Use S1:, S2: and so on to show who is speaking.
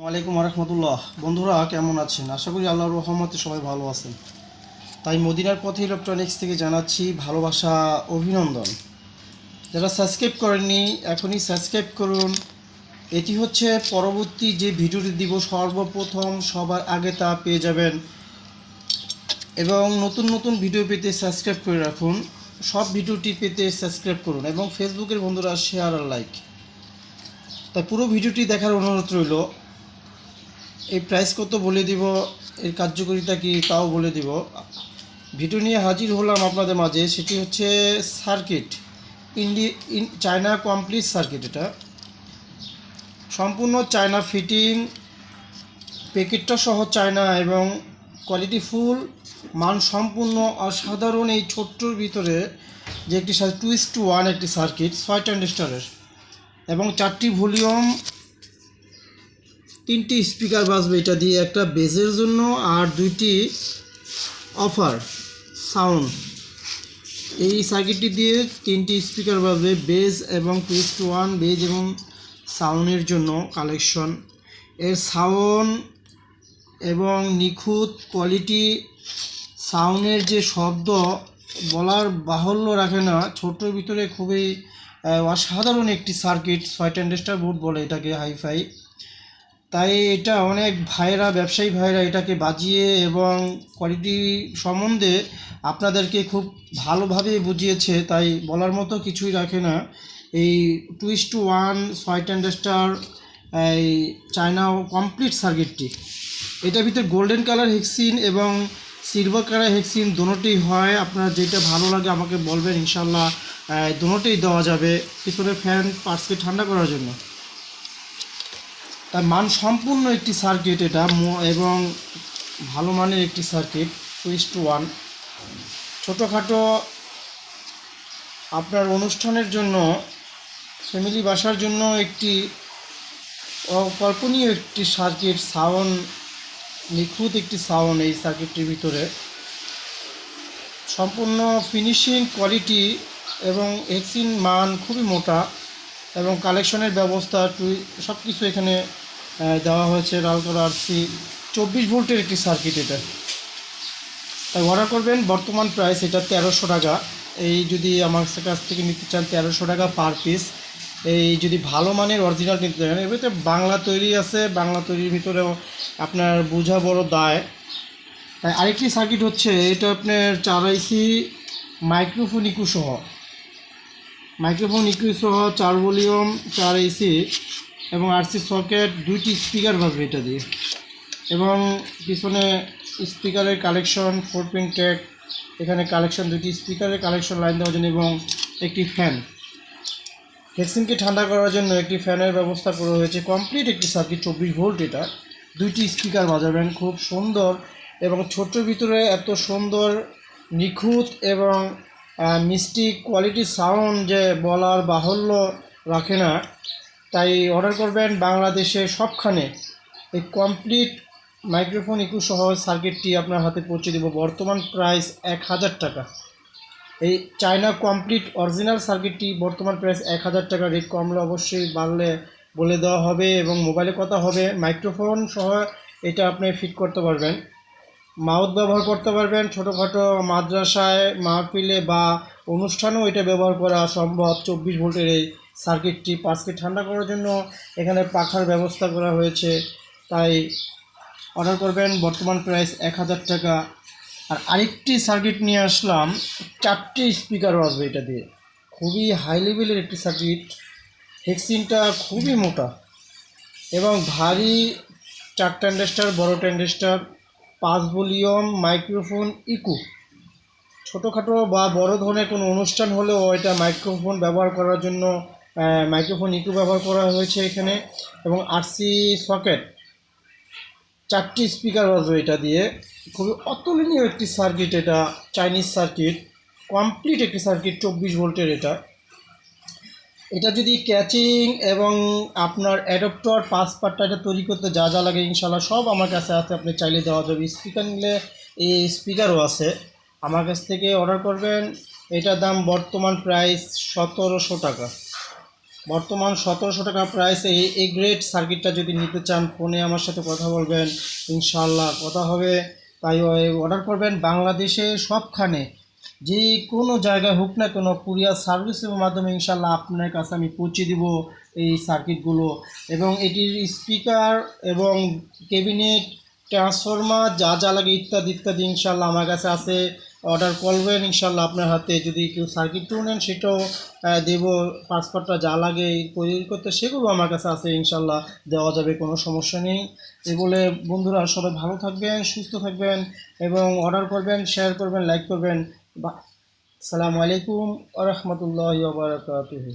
S1: ওয়ালাইকুম রহমতুল্লাহ। বন্ধুরা কেমন আছেন? আশা করি আল্লাহর রহমতে সবাই ভালো আছেন। তাই মদিনার পথে ইলেকট্রনিক্স থেকে জানাচ্ছি ভালোবাসা, অভিনন্দন। যারা সাবস্ক্রাইব করেননি এখনই সাবস্ক্রাইব করুন। এটি হচ্ছে পরবর্তী যে ভিডিওটি দিব সর্বপ্রথম সবার আগে তা পেয়ে যাবেন, এবং নতুন নতুন ভিডিও পেতে সাবস্ক্রাইব করে রাখুন। সব ভিডিওটি পেতে সাবস্ক্রাইব করুন এবং ফেসবুকের বন্ধুরা শেয়ার আর লাইক। তাই পুরো ভিডিওটি দেখার অনুরোধ রইল। এই প্রাইস কত বলে দিব, এর কার্যকারিতা কি তাও বলে দিব। ভিডিও নিয়ে হাজির হলাম আপনাদের মাঝে। সেটি হচ্ছে সার্কিট, চায়না কমপ্লিট সার্কিট। এটা সম্পূর্ণ চায়না ফিটিং, প্যাকেটটা সহ চায়না এবং কোয়ালিটি ফুল, মান সম্পূর্ণ অসাধারণ। এই ছোট্টর ভিতরে যে একটি 2:1 একটি সার্কিট 6 ট্রানজিস্টরের এবং 4টি ভলিউম, 3টি স্পিকার বাজবে এটা দিয়ে, একটা বেজের জন্য আর 2টি অফার সাউন্ড। এই সার্কিটটি দিয়ে 3টি স্পিকার বাজবে, বেজ এবং 2:1 বেজ এবং সাউন্ডের জন্য কালেকশন। এর সাউন্ড এবং নিখুঁত কোয়ালিটি, সাউন্ডের যে শব্দ বলার বাহুল্য রাখে না। ছোট্টর ভিতরে খুবই অসাধারণ একটি সার্কিট। 6 ট্রানজিস্টর বোর্ড বলে এটাকে, হাইফাই। তাই এটা অনেক ভাইরা, ব্যবসায়ী ভাইরা এটাকে বাজিয়ে এবং কোয়ালিটি সম্বন্ধে আপনাদেরকে খুব ভালোভাবে বুঝিয়েছে, তাই বলার মতো কিছুই রাখে না। এই 2:1 6 ট্রানজিস্টর এই চায়না কমপ্লিট সার্কিটটি, এটার ভিতরে গোল্ডেন কালার হেক্সিন এবং সিলভার কালার হেক্সিন দুটোই হয়। আপনার যেটা ভালো লাগে আমাকে বলবেন, ইনশাল্লাহ দুটোই দেওয়া যাবে। পিছনে ফ্যান পার্টসকে ঠান্ডা করার জন্য। তার মান সম্পূর্ণ একটি সার্কিট এটা, এবং ভালো মানের একটি সার্কিট 2:1। ছোটোখাটো আপনার অনুষ্ঠানের জন্য, ফ্যামিলি বাসার জন্য একটি অকল্পনীয় একটি সার্কিট। সাউন্ড, নিখুঁত একটি সাউন্ড এই সার্কিটটির ভিতরে। সম্পূর্ণ ফিনিশিং কোয়ালিটি এবং হেক্সিন মান খুবই মোটা, এবং কালেকশনের ব্যবস্থা সব কিছু এখানে দেওয়া হয়েছে। রাউটার আরসি 24 ভোল্টের একটি সার্কিট এটা। তাই অর্ডার করবেন। বর্তমান প্রাইস এটা 1300 টাকা। এই যদি আমার কাছ থেকে নিতে চান 1300 টাকা পার পিস। এই যদি ভালো মানের অরিজিনাল নিতে চান, এর ভিতরে বাংলা তৈরি আছে, বাংলা তৈরির ভিতরেও আপনার বোঝা বড় দায়। তাই আরেকটি সার্কিট হচ্ছে এটা আপনার 4 আইসি মাইক্রোফোন ইকু সহ, 4 ভলিউম, 4 এসি এবং আরসি সকেট, 2টি স্পিকার বাজবে এটা দিয়ে, এবং পিছনে স্পিকারের কালেকশন 4 পিন ট্যাগ, এখানে কালেকশন 2টি স্পিকারের কালেকশন লাইন দেওয়ার জন্য, এবং একটি ফ্যান। হেক্সিনকে ঠান্ডা করার জন্য একটি ফ্যানের ব্যবস্থা করা হয়েছে। কমপ্লিট একটি সার্কিট 24 ভোল্ট এটা। 2টি স্পিকার বাজাবেন, খুব সুন্দর। এবং ছোট্টোর ভিতরে এত সুন্দর, নিখুঁত এবং মিষ্টি কোয়ালিটি সাউন্ড যে বলার বাহুল্য রাখে না। তাই অর্ডার করবেন। বাংলাদেশে সবখানে এই কমপ্লিট মাইক্রোফোন ইকু সহ সার্কিটটি আপনার হাতে পৌঁছে দেব। বর্তমান প্রাইস 1000 টাকা। এই চায়না কমপ্লিট অরিজিনাল সার্কিটটি বর্তমান প্রাইস 1000 টাকা। রেট কমলে অবশ্যই বাড়লে বলে দেওয়া হবে, এবং মোবাইলে কথা হবে। মাইক্রোফোন সহ এটা আপনি ফিট করতে পারবেন, মাউথ ব্যবহার করতে পারবেন। ছোটোখাটো মাদ্রাসায়, মাহফিলে বা অনুষ্ঠানেও এটা ব্যবহার করা সম্ভব। 24 ভোল্টের এই সার্কিটটি। পাঁচকে ঠান্ডা করার জন্য এখানে পাখার ব্যবস্থা করা হয়েছে। তাই অর্ডার করবেন। বর্তমান প্রাইস 1000 টাকা। আর আরেকটি সার্কিট নিয়ে আসলাম, 4টি স্পিকার আসবে এটা দিয়ে। খুবই হাই লেভেলের একটি সার্কিট। হেক্সিনটা খুবই মোটা এবং ভারী। 4 ট্রানজিস্টর, বড় ট্রানজিস্টর, 5 ভলিউম মাইক্রোফোন ইকু। ছোটোখাটো বা বড় ধরনের কোনো অনুষ্ঠান হলেও এটা মাইক্রোফোন ব্যবহার করার জন্য মাইক্রোফোন ইকু ব্যবহার করা হয়েছে এখানে, এবং আরসি সকেট, 4টি স্পিকার বাজবে এটা দিয়ে। খুবই অতুলনীয় একটি সার্কিট এটা, চাইনিজ সার্কিট, কমপ্লিট একটি সার্কিট 24 ভোল্টের এটা। এটা যদি ক্যাচিং এবং আপনার অ্যাডাপ্টার, পাঁচ পার্টটা এটা তৈরি করতে যা যা লাগে ইনশাল্লাহ সব আমার কাছে আছে, আপনি চাইলে দেওয়া যাবে। স্পিকার নিলে এই স্পিকারও আছে আমার কাছ থেকে। অর্ডার করবেন। এটার দাম বর্তমান প্রাইস 1700 টাকা। বর্তমান 1700 টাকা প্রাইস। এই গ্রেড সার্কিটটা যদি নিতে চান ফোনে আমার সাথে কথা বলবেন, ইনশাআল্লাহ কথা হবে। তাই অর্ডার করবেন। বাংলাদেশে সবখানে যে কোনো জায়গায় হোক না কেন কুরিয়ার সার্ভিসের মাধ্যমে ইনশাআল্লাহ আপনার কাছে আমি পৌঁছে দিব এই সার্কিটগুলো। এবং এটির স্পিকার এবং ক্যাবিনেট, ট্রান্সফরমার যা যা লাগে ইত্যাদি ইত্যাদি ইনশাআল্লাহ আমার কাছে আছে। অর্ডার করবেন ইনশাআল্লাহ আপনার হাতে। যদি কেউ সার্কিটও নেন সেটাও দেব। পাসপোর্টটা যা লাগে তৈরি করতে সেগুলো আমার কাছে আছে, ইনশাআল্লাহ দেওয়া যাবে, কোনো সমস্যা নেই। এই বলে বন্ধুরা সবাই ভালো থাকবেন, সুস্থ থাকবেন এবং অর্ডার করবেন, শেয়ার করবেন, লাইক করবেন। আসসালামু আলাইকুম ওয়া রাহমাতুল্লাহি ওয়া বারাকাতুহু।